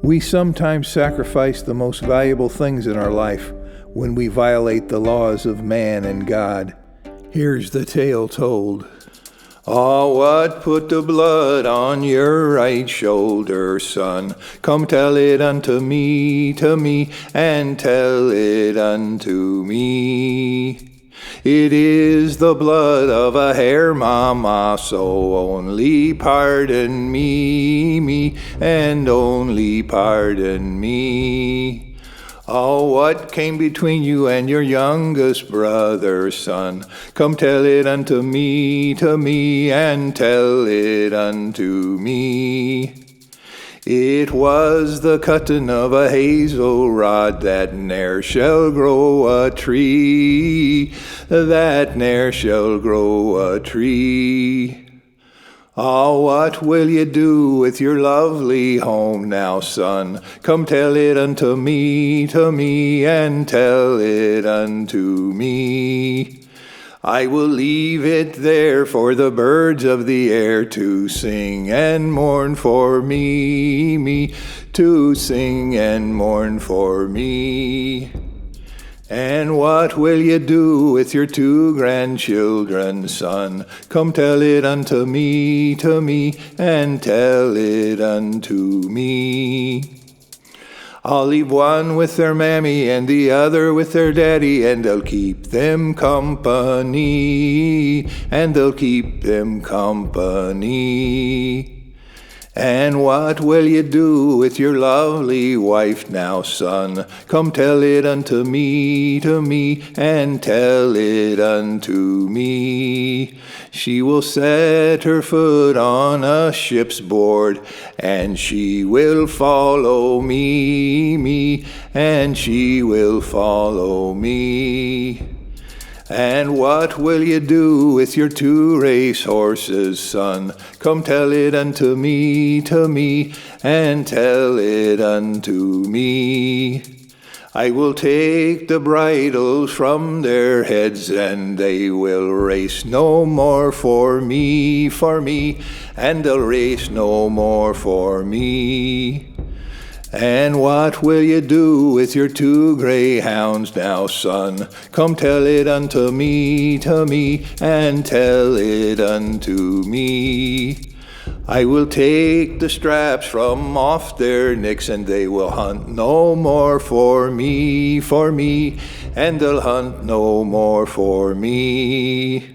We sometimes sacrifice the most valuable things in our life when we violate the laws of man and God. Here's the tale told. Oh, what put the blood on your right shoulder, son? Come tell it unto me, and tell it unto me. It is the blood of a hare, mama, so only pardon me, and only pardon me. Oh, what came between you and your youngest brother, son? Come tell it unto me, and tell it unto me. It was the cutting of a hazel rod that ne'er shall grow a tree, that ne'er shall grow a tree. Oh, what will you do with your lovely home now, son? Come tell it unto me, and tell it unto me. I will leave it there for the birds of the air to sing and mourn for me, to sing and mourn for me. And what will you do with your 2 grandchildren, son? Come tell it unto me, and tell it unto me. I'll leave one with their mammy and the other with their daddy, and they'll keep them company, and they'll keep them company. And what will you do with your lovely wife now, son? Come tell it unto me, and tell it unto me. She will set her foot on a ship's board, and she will follow me, and she will follow me. And what will you do with your 2 race horses, son? Come tell it unto me, and tell it unto me. I will take the bridles from their heads, and they will race no more for me, and they'll race no more for me. And what will you do with your 2 greyhounds now, son? Come tell it unto me, and tell it unto me. I will take the straps from off their necks, and they will hunt no more for me, and they'll hunt no more for me.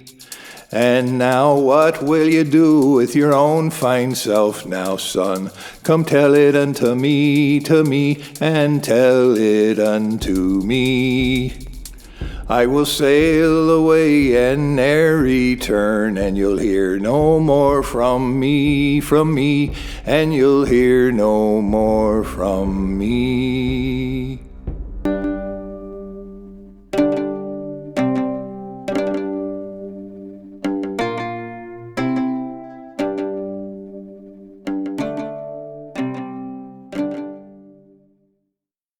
And now what will you do with your own fine self now, son? Come tell it unto me, and tell it unto me. I will sail away and ne'er return, and you'll hear no more from me, and you'll hear no more from me.